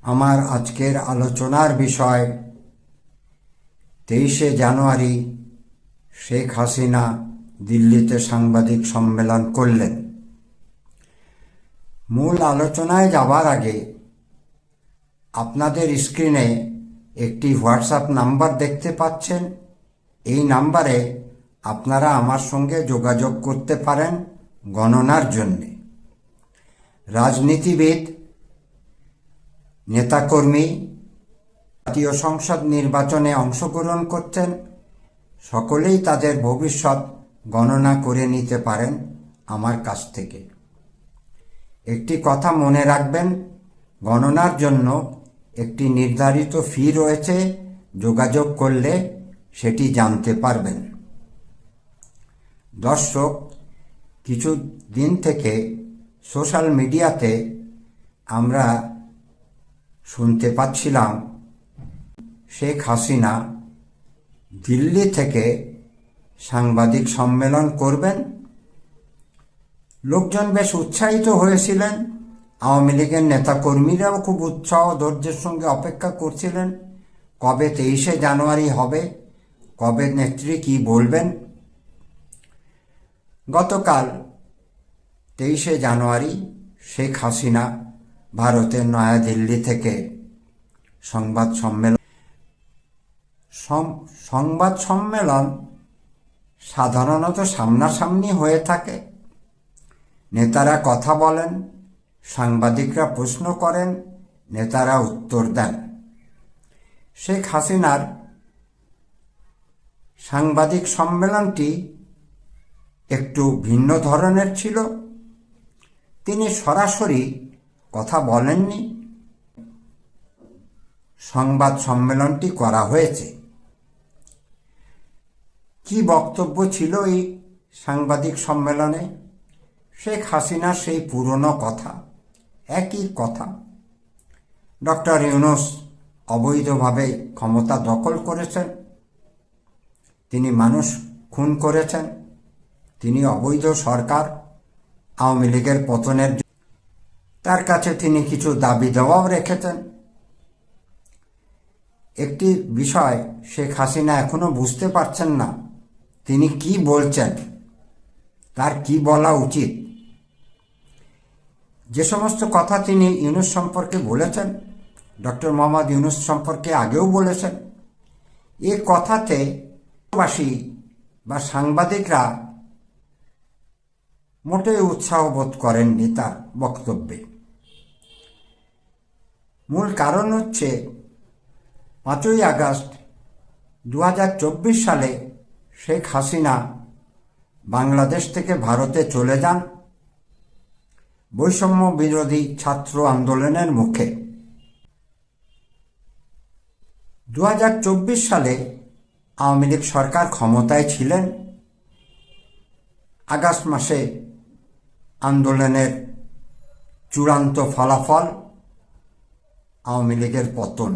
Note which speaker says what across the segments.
Speaker 1: আমার আজকের আলোচনার বিষয় 23শে জানুয়ারি শেখ হাসিনা দিল্লিতে সাংবাদিক সম্মেলন করলেন। মূল আলোচনায় যাবার আগে আপনাদের স্ক্রিনে একটি হোয়াটসঅ্যাপ নাম্বার দেখতে পাচ্ছেন। এই নাম্বারে আপনারা আমার সঙ্গে যোগাযোগ করতে পারেন গণনার জন্যে। রাজনীতিবিদ, নেতাকর্মী জাতীয় সংসদ নির্বাচনে অংশগ্রহণ করছেন, সকলেই তাদের ভবিষ্যৎ গণনা করে নিতে পারেন আমার কাছ থেকে। একটি কথা মনে রাখবেন, গণনার জন্য একটি নির্ধারিত ফি রয়েছে, যোগাযোগ করলে সেটি জানতে পারবেন। দর্শক, কিছু দিন থেকে সোশ্যাল মিডিয়াতে আমরা শুনতে পাচ্ছিলাম শেখ হাসিনা দিল্লি থেকে সাংবাদিক সম্মেলন করবেন। লোকজন বেশ উৎসাহিত হয়েছিলেন। আওয়ামী লীগের নেতাকর্মীরাও খুব উৎসাহ ধৈর্যের সঙ্গে অপেক্ষা করছিলেন কবে 23শে জানুয়ারি হবে, কবে নেত্রী কি বলবেন। গতকাল 23শে জানুয়ারি শেখ হাসিনা ভারতের নয়াদিল্লি থেকে সংবাদ সম্মেলন সাধারণত সামনাসামনি হয়ে থাকে। নেতারা কথা বলেন, সাংবাদিকরা প্রশ্ন করেন, নেতারা উত্তর দেন। শেখ হাসিনার সাংবাদিক সম্মেলনটি একটু ভিন্ন ধরনের ছিল। তিনি সরাসরি কথা বলেননি, সংবাদ সম্মেলনটি করা হয়েছে। কি বক্তব্য ছিল এই সাংবাদিক সম্মেলনে? শেখ হাসিনার সেই পুরনো কথা, একই কথা। ডক্টর ইউনূস অবৈধভাবে ক্ষমতা দখল করেছেন, তিনি মানুষ খুন করেছেন, তিনি অবৈধ সরকার, আওয়ামী লীগের পতনের তার কাছে তিনি কিছু দাবি দেওয়াও রেখেছেন। একটি বিষয় শেখ হাসিনা এখনো বুঝতে পারছেন না, তিনি কি বলছেন, তার কি বলা উচিত। যে সমস্ত কথা তিনি ইউনূস সম্পর্কে বলেছেন, ডক্টর মোহাম্মদ ইউনূস সম্পর্কে আগেও বলেছেন, এ কথাতে বাসী বা সাংবাদিকরা মোটেই উৎসাহ বোধ করেননি তার বক্তব্যে। মূল কারণ হচ্ছে 5ই আগস্ট 2024 সালে শেখ হাসিনা বাংলাদেশ থেকে ভারতে চলে যান বৈষম্য বিরোধী ছাত্র আন্দোলনের মুখে। 2024 সালে আওয়ামী লীগ সরকার ক্ষমতায় ছিলেন। আগস্ট মাসে আন্দোলনের চূড়ান্ত ফলাফল আওয়ামী লীগের পতন।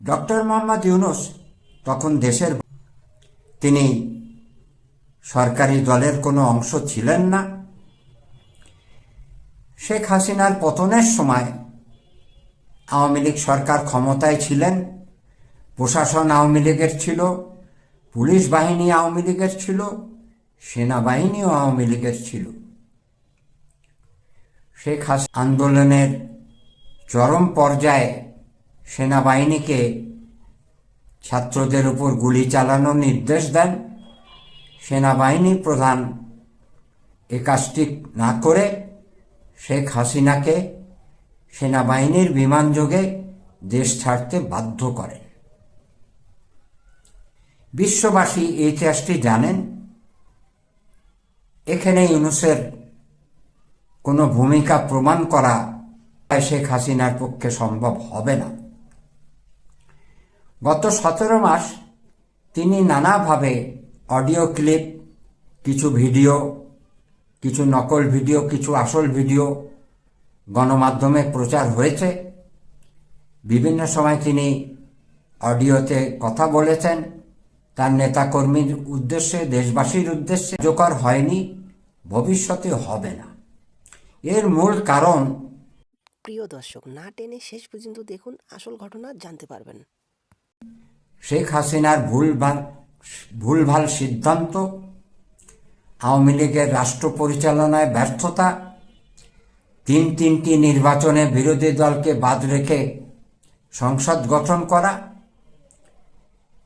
Speaker 1: ডক্টর মোহাম্মদ ইউনূস তখন দেশের, তিনি সরকারি দলের কোনো অংশ ছিলেন না। শেখ হাসিনার পতনের সময় আওয়ামী লীগ সরকার ক্ষমতায় ছিলেন, প্রশাসন আওয়ামী লীগের ছিল, পুলিশ বাহিনী আওয়ামী লীগের ছিল, সেনাবাহিনীও আওয়ামী লীগের ছিল। শেখ হাসিনা আন্দোলনের চরম পর্যায়ে সেনাবাহিনীকে ছাত্রদের উপর গুলি চালানোর নির্দেশ দেন। সেনাবাহিনী প্রধান এ কাজটি না করে শেখ হাসিনাকে সেনাবাহিনীর বিমানযোগে দেশ ছাড়তে বাধ্য করেন। বিশ্ববাসী এই ইতিহাসটি জানেন। এখানে ইউনূসের কোনো ভূমিকা প্রমাণ করা শেখ হাসিনার পক্ষে সম্ভব হবে না। গত 17 মাস তিনি নানাভাবে অডিও ক্লিপ, কিছু ভিডিও, কিছু নকল ভিডিও, কিছু আসল ভিডিও গণমাধ্যমে প্রচার হয়েছে। বিভিন্ন সময় তিনি অডিওতে কথা বলেছেন, তার নেতাকর্মীর উদ্দেশ্যে, দেশবাসীর উদ্দেশ্যে। কার্যকর হয়নি, ভবিষ্যতে হবে না। এর মূল কারণ,
Speaker 2: প্রিয় দর্শক, না টেনে শেষ পর্যন্ত দেখুন, আসল ঘটনা জানতে পারবেন।
Speaker 1: শেখ হাসিনার ভুলভাল সিদ্ধান্ত, আওয়ামী লীগের রাষ্ট্র পরিচালনায় ব্যর্থতা, তিনটি নির্বাচনে বিরোধী দলকে বাদ রেখে সংসদ গঠন করা।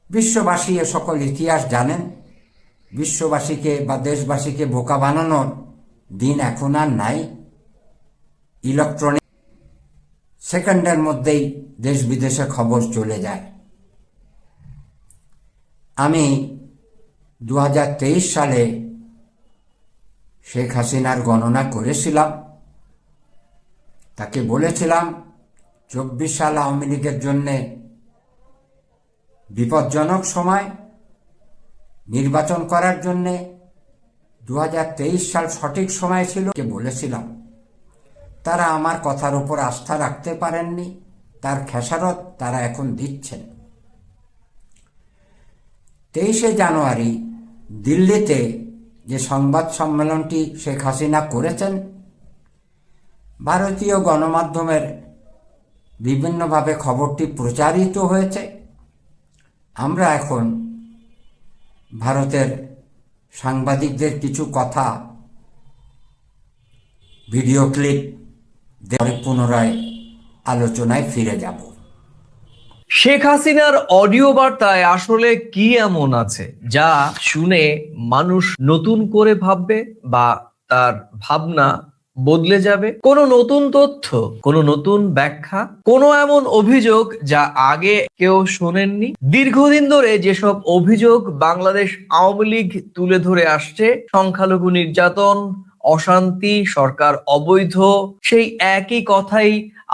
Speaker 1: বিশ্ববাসী এ সকল ইতিহাস জানেন। বিশ্ববাসীকে বা দেশবাসীকে বোকা বানানোর দিন এখন আর নাই। ইলেকট্রনিক সেকেন্ডের মধ্যেই দেশ বিদেশে খবর চলে যায়। আমি 2023 সালে শেখ হাসিনার গণনা করেছিলাম। তাকে বলেছিলাম 24 সাল আওয়ামী লীগের জন্যে বিপজ্জনক সময়, নির্বাচন করার জন্যে 2023 সাল সঠিক সময় ছিল বলেছিলাম। তারা আমার কথার উপর আস্থা রাখতে পারেননি, তার খেসারত তারা এখন দিচ্ছেন। 23শে জানুয়ারি দিল্লিতে যে সংবাদ সম্মেলনটি শেখ হাসিনা করেছেন, ভারতীয় গণমাধ্যমের বিভিন্নভাবে খবরটি প্রচারিত হয়েছে। আমরা এখন ভারতের সাংবাদিকদের কিছু কথা ভিডিও ক্লিপ দিয়ে পুনরায় আলোচনায় ফিরে যাব।
Speaker 3: শেখ হাসিনার অডিও বার্তায় আসলে কি এমন আছে যা শুনে মানুষ নতুন করে ভাববে বা তার ভাবনা বদলে যাবে? কোনো নতুন তথ্য, কোনো নতুন ব্যাখ্যা, কোনো এমন অভিযোগ যা আগে কেউ শোনেননি? দীর্ঘদিন ধরে যেসব অভিযোগ বাংলাদেশ আওয়ামী লীগ তুলে ধরে আসছে, সংখ্যালঘু নির্যাতন, অশান্তি, সরকার অবৈধ, সেই একই কথাই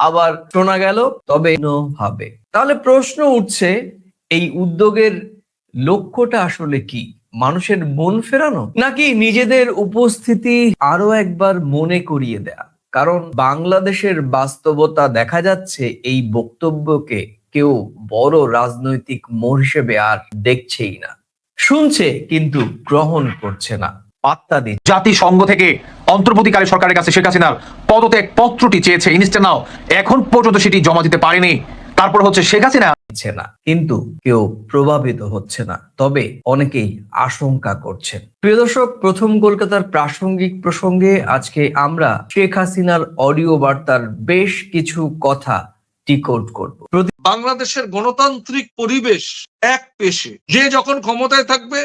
Speaker 3: আবার শোনা গেল, তবে ভাবে। তাহলে প্রশ্ন উঠছে, এই উদ্যোগের লক্ষ্যটা আসলে কি? মানুষের মন ফেরানো, নাকি নিজেদের উপস্থিতি আরো একবার মনে করিয়ে দেয়া? কারণ বাংলাদেশের বাস্তবতা দেখা যাচ্ছে এই বক্তব্যকে কেউ বড় রাজনৈতিক মোড় হিসেবে আর দেখছেই না, শুনছে কিন্তু গ্রহণ করছে না, পাত্তা দিচ্ছে।
Speaker 4: জাতিসংঘ থেকে অন্তর্বর্তীকালীন সরকারের কাছে শেখ হাসিনার পদত্যাগ পত্রটি চেয়েছে, ইনস্ট্যান্ট নাও এখন পর্যন্ত সেটি জমা দিতে পারেনি। তারপর হচ্ছে শেখ হাসিনা
Speaker 3: না, কিন্তু কেউ প্রভাবিত হচ্ছে না, তবে অনেকেই আশঙ্কা করছেন। প্রিয় দর্শক, প্রথম কলকাতার প্রাসঙ্গিক প্রসঙ্গে আজকে আমরা শেখ হাসিনার অডিও বার্তার বেশ কিছু কথা ডিকোড করব।
Speaker 5: বাংলাদেশের গণতান্ত্রিক পরিবেশ এক পেশে, যে যখন ক্ষমতায় থাকবে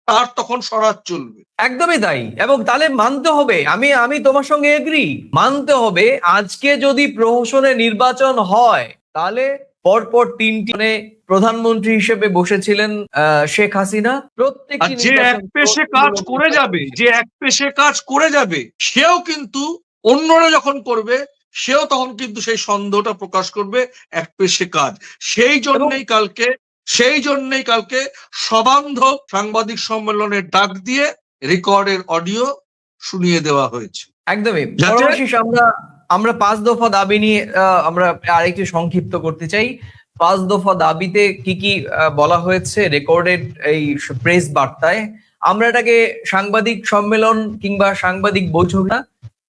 Speaker 5: তার তখন স্বরাজ চলবে।
Speaker 3: একদমই তাই। এবং তাহলে মানতে হবে, আমি তোমার সঙ্গে এগ্রি, মানতে হবে আজকে যদি প্রহসনে নির্বাচন হয় তাহলে পরপর তিনটি প্রধানমন্ত্রী হিসেবে বসেছিলেন শেখ হাসিনা। প্রত্যেকটি
Speaker 5: যে এক পেশে কাজ করে যাবে, যে এক পেশে কাজ করে যাবে, সেও কিন্তু অন্যরা যখন করবে সেও তখন কিন্তু সেই সন্দেহটা প্রকাশ করবে এক পেশে কাজ। সেই জন্যই কালকে সবান্ধব সাংবাদিক সম্মেলনের ডাক দিয়ে রেকর্ডের অডিও শুনিয়ে দেওয়া হয়েছে।
Speaker 3: একদমই। সর্বশেষ আমরা 5 দফা দাবি নিয়ে আমরা আরেকটু সংক্ষিপ্ত করতে চাই। 5 দফা দাবিতে কি কি বলা হয়েছে রেকর্ডেড এই প্রেস বার্তায়? আমরা এটাকে সাংবাদিক সম্মেলন কিংবা সাংবাদিক বৈঠক না,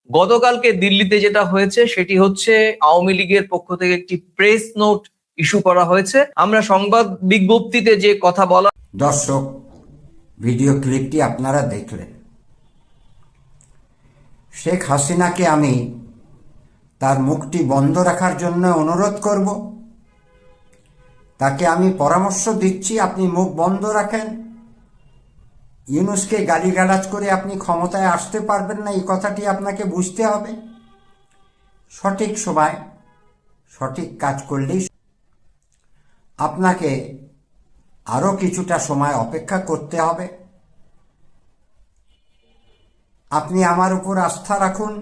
Speaker 3: গতকালকে দিল্লিতে যেটা হয়েছে সেটি হচ্ছে আওয়ামী লীগের পক্ষ থেকে একটি প্রেস নোট ইস্যু করা হয়েছে। আমরা সংবাদ বিজ্ঞপ্তিতে যে কথা বলা,
Speaker 1: দর্শক, ভিডিও ক্লিপটি আপনারা দেখলেন। শেখ হাসিনাকে আমি তার মুখটি বন্ধ রাখার জন্য অনুরোধ করব। তাকে আমি পরামর্শ দিচ্ছি, আপনি মুখ বন্ধ রাখেন। ইউনূসকে গালিগালাজ করে আপনি ক্ষমতায় আসতে পারবেন না, এই কথাটি আপনাকে বুঝতে হবে। সঠিক সময় সঠিক কাজ করলেই আপনাকে আরও কিছুটা সময় অপেক্ষা করতে হবে। আপনি আমার উপর আস্থা রাখুন।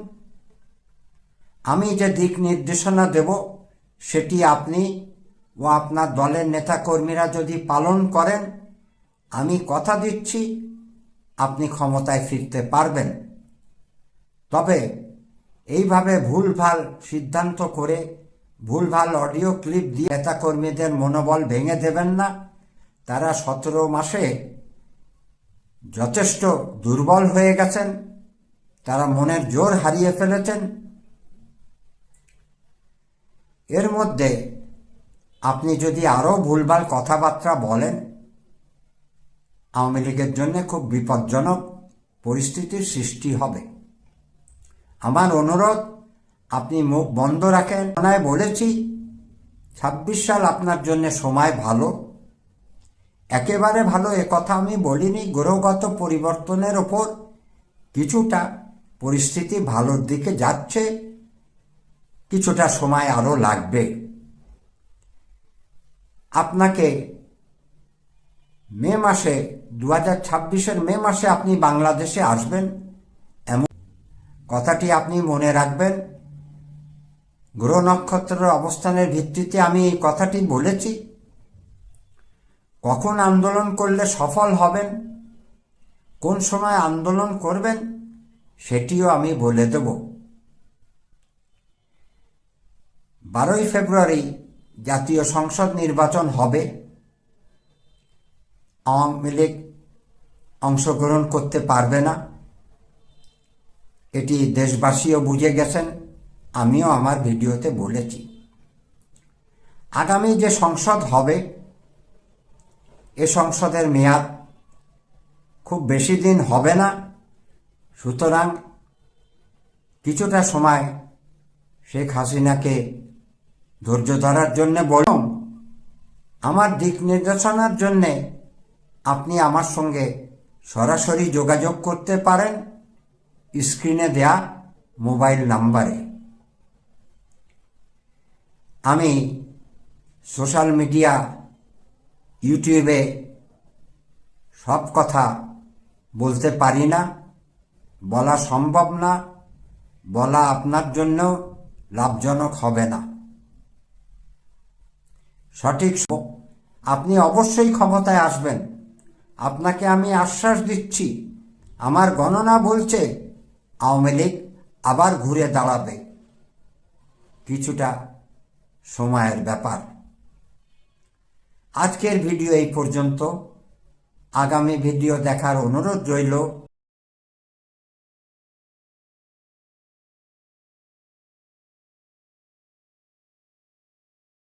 Speaker 1: আমি যে দিক নির্দেশনা দেব সেটি আপনি ও আপনার দলের নেতাকর্মীরা যদি পালন করেন, আমি কথা দিচ্ছি আপনি ক্ষমতায় ফিরতে পারবেন। তবে এইভাবে ভুলভাল সিদ্ধান্ত করে ভুলভাল অডিও ক্লিপ দিয়ে নেতাকর্মীদের মনোবল ভেঙে দেবেন না। তারা 17 মাসে যথেষ্ট দুর্বল হয়ে গেছেন। তারা মনের জোর হারিয়ে ফেলেছেন। এর মধ্যে আপনি যদি আরও ভুলভাল কথাবার্তা বলেন, আওয়ামী লীগের জন্য খুব বিপজ্জনক পরিস্থিতির সৃষ্টি হবে। আমার অনুরোধ, আপনি মুখ বন্ধ রাখেন। বলেছি ২৬ সাল আপনার জন্য সময় ভালো, একেবারে ভালো এ কথা আমি বলিনি। গ্রহগত পরিবর্তনের ওপর কিছুটা পরিস্থিতি ভালোর দিকে যাচ্ছে, কিছুটা সময় আরও লাগবে। আপনাকে মে মাসে ২০২৬-এর মে মাসে আপনি বাংলাদেশে আসবেন, এমন কথাটি আপনি মনে রাখবেন। গ্রহ নক্ষত্রের অবস্থানের ভিত্তিতে আমি এই কথাটি বলেছি। কখন আন্দোলন করলে সফল হবেন, কোন সময় আন্দোলন করবেন, সেটিও আমি বলে দেব। ১২ই ফেব্রুয়ারি জাতীয় সংসদ নির্বাচন হবে। আওয়ামী লীগ অংশগ্রহণ করতে পারবে না, এটি দেশবাসীও বুঝে গেছেন, আমিও আমার ভিডিওতে বলেছি। আগামী যে সংসদ হবে, এ সংসদের মেয়াদ খুব বেশি দিন হবে না। সুতরাং কিছুটা সময় শেখ হাসিনাকে ধৈর্য ধরার জন্যে বলুন। আমার দিক নির্দেশনার জন্যে আপনি আমার সঙ্গে সরাসরি যোগাযোগ করতে পারেন স্ক্রিনে দেয়া মোবাইল নাম্বারে। আমি সোশ্যাল মিডিয়া, ইউটিউবে সব কথা বলতে পারি না, বলা সম্ভব না, বলা আপনার জন্য লাভজনক হবে না। সঠিক আপনি অবশ্যই ক্ষমতায় আসবেন, আপনাকে আমি আশ্বাস দিচ্ছি। আমার গণনা বলছে আওয়ামী লীগ আবার ঘুরে দাঁড়াবে, কিছুটা সময়ের ব্যাপার। আজকের ভিডিও এই পর্যন্ত। আগামী ভিডিও দেখার অনুরোধ রইল।